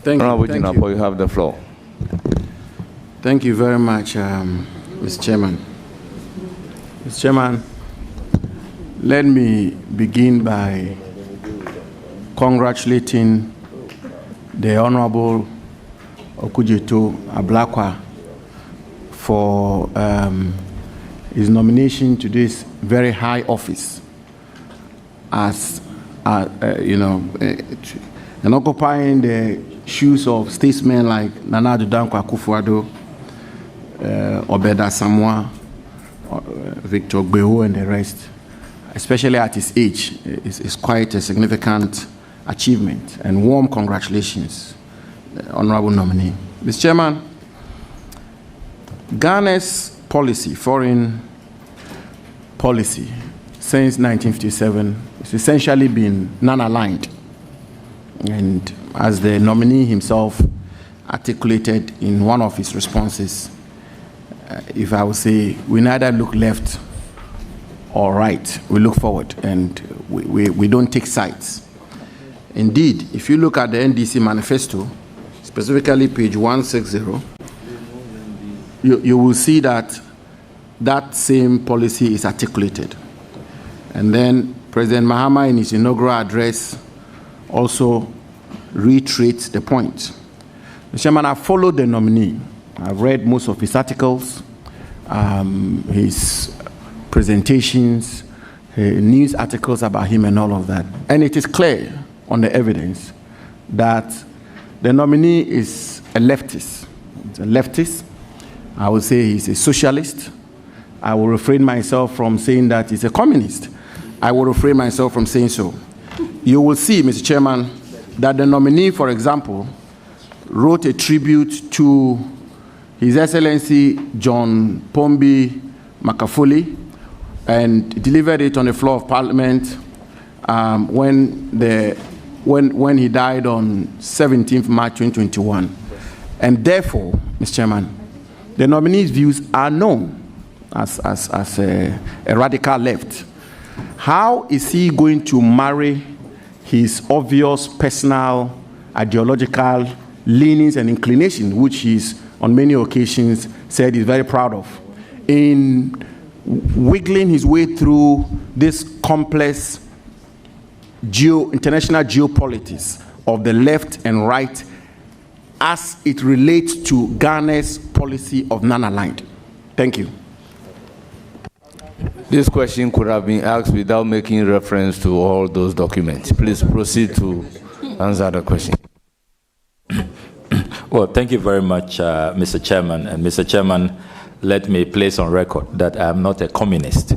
Thank you. Thank you. You have the floor. Thank you very much, Mr. Chairman. Mr. Chairman, let me begin by congratulating the Honorable Ablakwa for his nomination to this very high office as, and occupying the shoes of statesmen like Nana Addo Akufo-Addo, Obeda Samoa, Victor Gbeho, and the rest, especially at his age, is quite a significant achievement. And warm congratulations, Honorable Nominee. Mr. Chairman, Ghana's policy, foreign policy, since 1957 has essentially been non-aligned. And as the nominee himself articulated in one of his responses, if I would say, we neither look left or right, we look forward, and we don't take sides. Indeed, if you look at the NDC manifesto, specifically page 160, you will see that that same policy is articulated. And then President Mahama in his inaugural address also reiterates the point. Mr. Chairman, I've followed the nominee. I've read most of his articles, his presentations, news articles about him and all of that. And it is clear on the evidence that the nominee is a leftist. He's a leftist. I would say he's a socialist. I will refrain myself from saying that he's a communist. I will refrain myself from saying so. You will see, Mr. Chairman, that the nominee, for example, wrote a tribute to His Excellency John Pombi Makafuli and delivered it on the floor of Parliament when he died on 17th March 2021. And therefore, Mr. Chairman, the nominee's views are known as a radical left. How is he going to marry his obvious personal ideological leanings and inclinations, which he's on many occasions said he's very proud of, in wiggling his way through this complex international geopolitics of the left and right as it relates to Ghana's policy of non-aligned? Thank you. This question could have been asked without making reference to all those documents. Please proceed to answer the question. Well, thank you very much, Mr. Chairman. And Mr. Chairman, let me place on record that I am not a communist.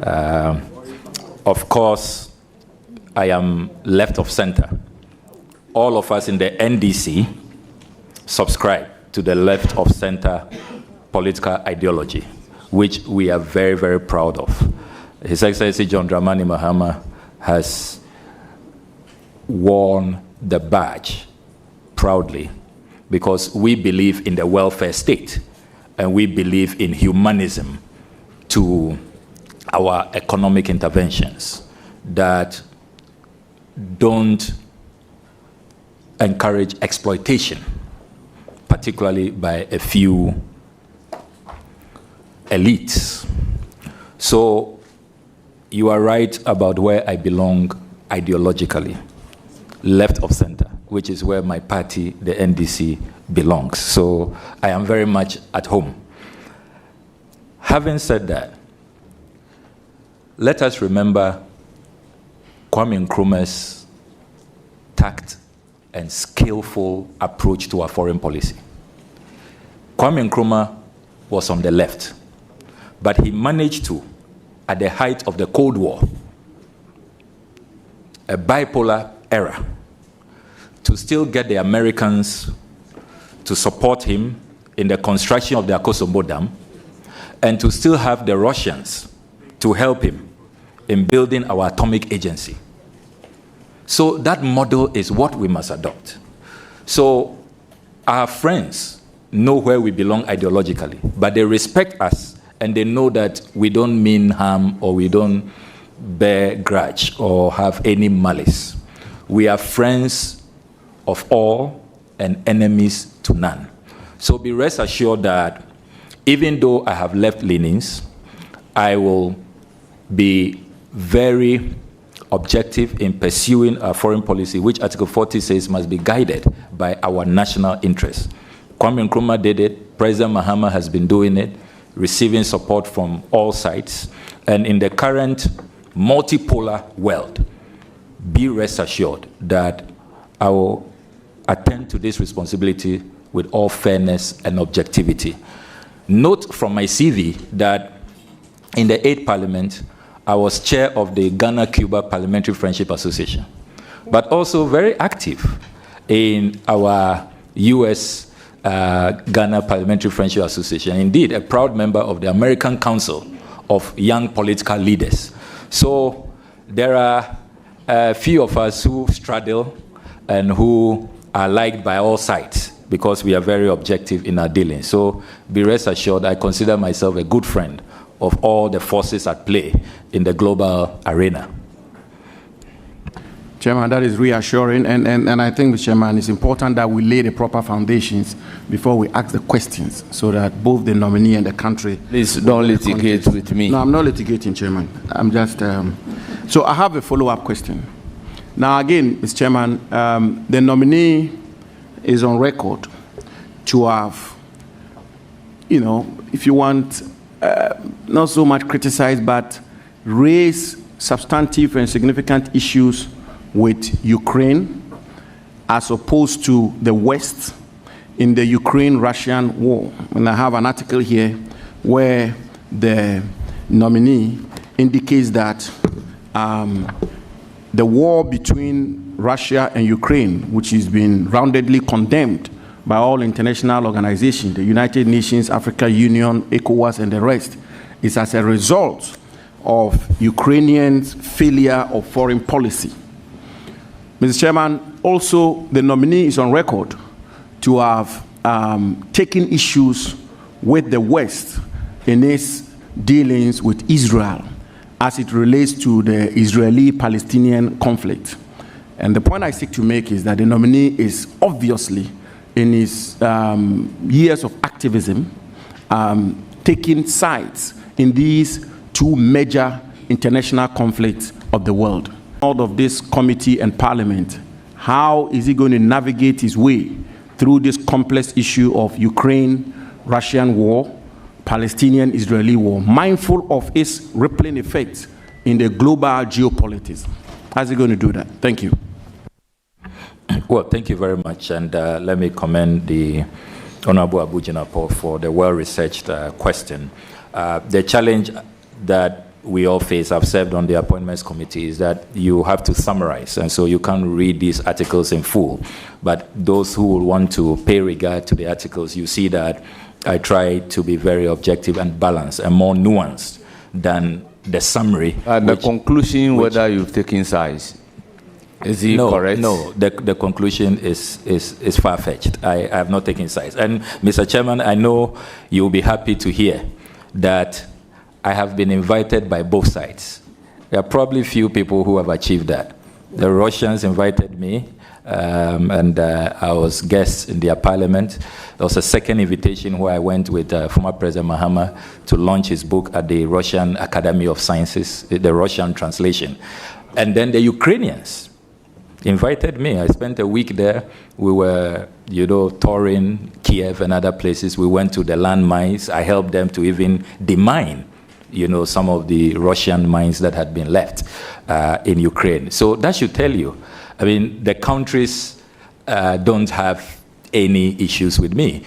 Of course, I am left of center. All of us in the NDC subscribe to the left of center political ideology, which we are very, very proud of. His Excellency John Dramani Mahama has worn the badge proudly because we believe in the welfare state and we believe in humanism to our economic interventions that don't encourage exploitation, particularly by a few elites. So you are right about where I belong ideologically, left of center, which is where my party, the NDC, belongs. So I am very much at home. Having said that, let us remember Kwame Nkrumah's tact and skillful approach to our foreign policy. Kwame Nkrumah was on the left, but he managed to, at the height of the Cold War, a bipolar era, to still get the Americans to support him in the construction of the Akosombo Dam, and to still have the Russians to help him in building our atomic agency. So that model is what we must adopt. So our friends know where we belong ideologically, but they respect us and they know that we don't mean harm or we don't bear grudge or have any malice. We are friends of all and enemies to none. So be rest assured that even though I have left leanings, I will be very objective in pursuing a foreign policy, which Article 40 says must be guided by our national interests. Kwame Nkrumah did it. President Mahama has been doing it, receiving support from all sides. And in the current multipolar world, be rest assured that I will attend to this responsibility with all fairness and objectivity. Note from my CV that in the 8th Parliament, I was chair of the Ghana-Cuba Parliamentary Friendship Association, but also very active in our U.S. Ghana Parliamentary Friendship Association. Indeed, a proud member of the American Council of Young Political Leaders. So there are a few of us who straddle and who are liked by all sides because we are very objective in our dealings. So be rest assured, I consider myself a good friend of all the forces at play in the global arena. Chairman, that is reassuring, and I think, Mr. Chairman, it's important that we lay the proper foundations before we ask the questions so that both the nominee and the country... Please don't litigate with me. No, I'm not litigating, Chairman. I'm just... So I have a follow-up question. Now, again, Mr. Chairman, the nominee is on record to have, you know, if you want, not so much criticize, but raise substantive and significant issues with Ukraine as opposed to the West in the Ukraine-Russian war. And I have an article here where the nominee indicates that the war between Russia and Ukraine, which has been roundedly condemned by all international organizations, the United Nations, African Union, ECOWAS, and the rest, is as a result of Ukrainians' failure of foreign policy. Mr. Chairman, also the nominee is on record to have taken issues with the West in its dealings with Israel as it relates to the Israeli-Palestinian conflict. And the point I seek to make is that the nominee is obviously, in his years of activism, taking sides in these two major international conflicts of the world. Out of this committee and parliament, how is he going to navigate his way through this complex issue of Ukraine-Russian war, Palestinian-Israeli war, mindful of its rippling effects in the global geopolitics? How's he going to do that? Thank you. Well, thank you very much, and let me commend the Honorable Abu Jinapor for the well-researched question. The challenge that we all face, I've served on the appointments committee, is that you have to summarize, and so you can't read these articles in full. But those who will want to pay regard to the articles, you see that I try to be very objective and balanced and more nuanced than the summary. The conclusion, whether you've taken sides, is it correct? No, the conclusion is far-fetched. I have not taken sides. And Mr. Chairman, I know you'll be happy to hear that I have been invited by both sides. There are probably few people who have achieved that. The Russians invited me, and I was guest in their parliament. There was a second invitation where I went with former President Mahama to launch his book at the Russian Academy of Sciences, the Russian translation. And then the Ukrainians invited me. I spent a week there. We were, touring Kiev and other places. We went to the landmines. I helped them to even demine, some of the Russian mines that had been left in Ukraine. So that should tell you, the countries don't have any issues with me.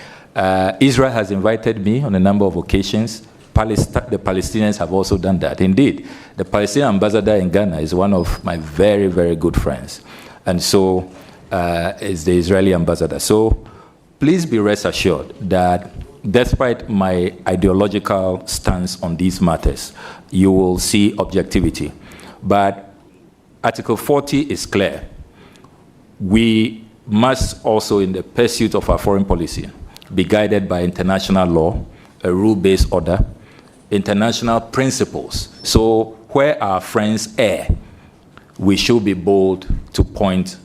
Israel has invited me on a number of occasions. The Palestinians have also done that. Indeed, the Palestinian ambassador in Ghana is one of my very, very good friends. And so is the Israeli ambassador. So please be rest assured that despite my ideological stance on these matters, you will see objectivity. But Article 40 is clear. We must also, in the pursuit of our foreign policy, be guided by international law, a rule-based order, international principles. So where our friends err, we should be bold to point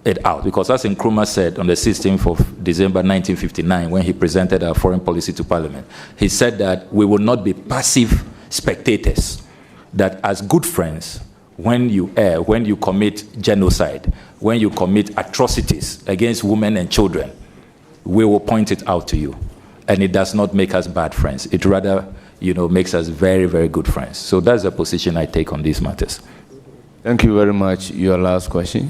it out, because as Nkrumah said on the 16th of December 1959, when he presented our foreign policy to Parliament, he said that we will not be passive spectators, that as good friends, when you err, when you commit genocide, when you commit atrocities against women and children, we will point it out to you. And it does not make us bad friends. It rather, makes us very, very good friends. So that's the position I take on these matters. Thank you very much. Your last question?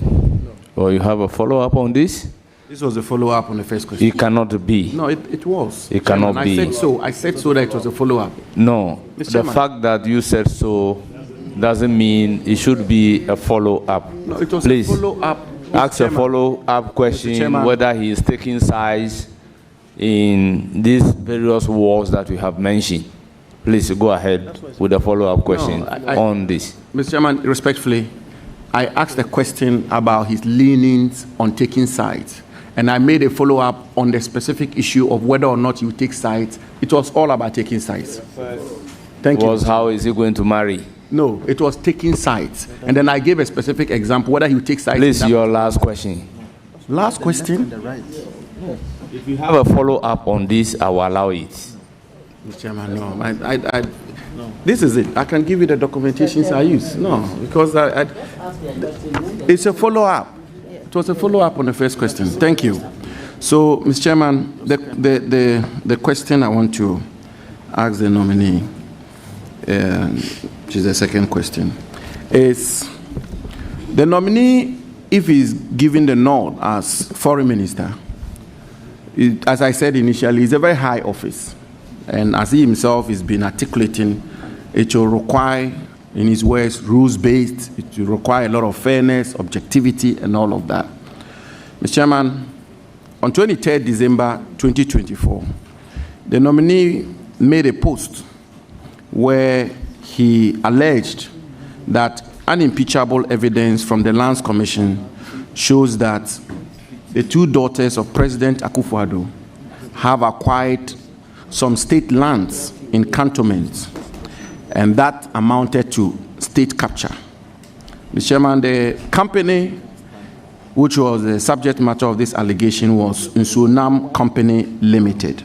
Or you have a follow-up on this? This was a follow-up on the first question. It cannot be. No, it was. It cannot be. I said so that it was a follow-up. No. The fact that you said so doesn't mean it should be a follow-up. No, it was Please, a follow-up. ask a follow-up question whether he is taking sides in these various wars that we have mentioned. Please go ahead with a follow-up question on this. Mr. Chairman, respectfully, I asked a question about his leanings on taking sides, and I made a follow-up on the specific issue of whether or not you take sides. It was all about taking sides. Thank you. How is he going to marry? No, it was taking sides. And then I gave a specific example, whether you take sides. Please, your last question. Last question? If you have a follow-up on this, I will allow it. Mr. Chairman, no. This is it. I can give you the documentations I use. No, because it's a follow-up. It was a follow-up on the first question. Thank you. So, Mr. Chairman, the question I want to ask the nominee, which is the second question, is the nominee, if he's given the nod as foreign minister, as I said initially, it's a very high office. And as he himself has been articulating, it will require, in his words, rules-based. It will require a lot of fairness, objectivity, and all of that. Mr. Chairman, on 23rd December 2024, the nominee made a post where he alleged that unimpeachable evidence from the Lands Commission shows that the two daughters of President Akufo-Addo have acquired some state lands in cantonments, and that amounted to state capture. Mr. Chairman, the company which was the subject matter of this allegation was Nsunam Company Limited.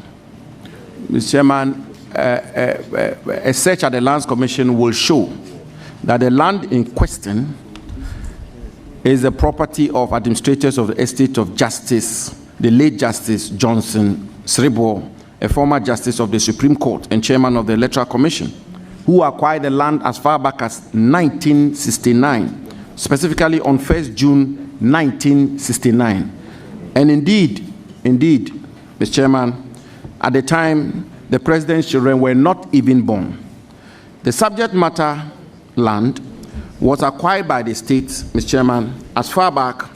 Mr. Chairman, a search at the Lands Commission will show that the land in question is the property of administrators of the estate of Justice, the late Justice Johnson Sribo, a former justice of the Supreme Court and chairman of the Electoral Commission, who acquired the land as far back as 1969, specifically on 1st June 1969. And indeed, Mr. Chairman, at the time, the president's children were not even born. The subject matter land was acquired by the state, Mr. Chairman, as far back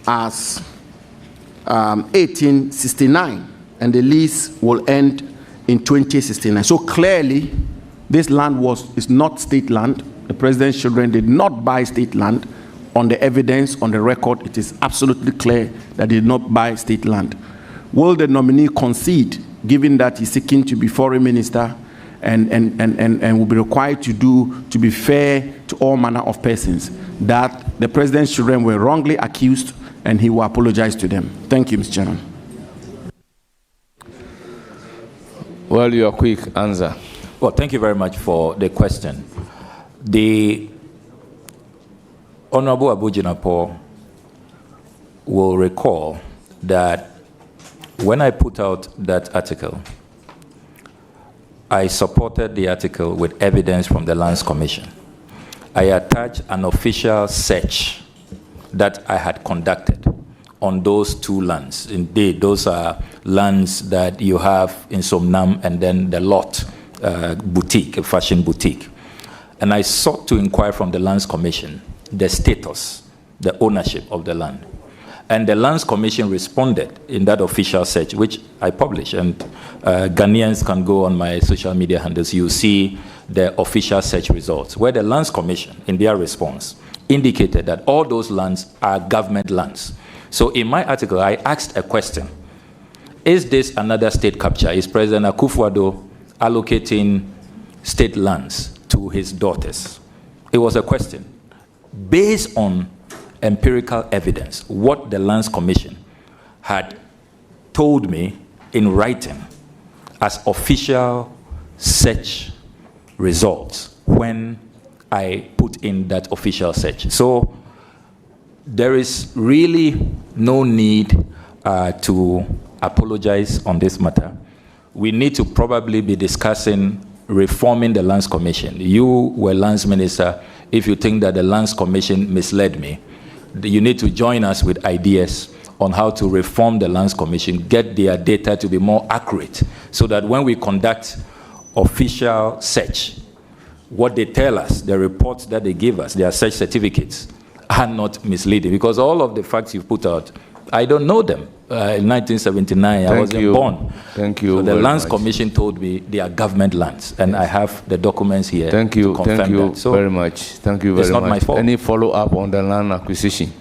as 1869. And the lease will end in 2069. So clearly, this land is not state land. The president's children did not buy state land. On the evidence, on the record, it is absolutely clear that they did not buy state land. Will the nominee concede, given that he's seeking to be foreign minister and will be required to be fair to all manner of persons, that the president's children were wrongly accused and he will apologize to them? Thank you, Mr. Chairman. Well, your quick answer. Well, thank you very much for the question. The Honorable Abu Jinapo will recall that when I put out that article, I supported the article with evidence from the Lands Commission. I attached an official search that I had conducted on those two lands. Indeed, those are lands that you have in Somnam and then the lot boutique, a fashion boutique. And I sought to inquire from the Lands Commission the status, the ownership of the land. And the Lands Commission responded in that official search, which I published. And Ghanaians can go on my social media handles. You see the official search results, where the Lands Commission, in their response, indicated that all those lands are government lands. So in my article, I asked a question. Is this another state capture? Is President Akufo-Addo allocating state lands to his daughters? It was a question based on empirical evidence, what the Lands Commission had told me in writing as official search results when I put in that official search. So there is really no need to apologize on this matter. We need to probably be discussing reforming the Lands Commission. You were Lands Minister. If you think that the Lands Commission misled me, you need to join us with ideas on how to reform the Lands Commission, get their data to be more accurate, so that when we conduct official search, what they tell us, the reports that they give us, their search certificates, are not misleading. Because all of the facts you put out, I don't know them. In 1979, I wasn't born. Thank you. So the Lands Commission told me they are government lands, and I have the documents here. Thank you. To confirm Thank you that. So very much. Thank you very much. It's not my fault. Any follow-up on the land acquisition?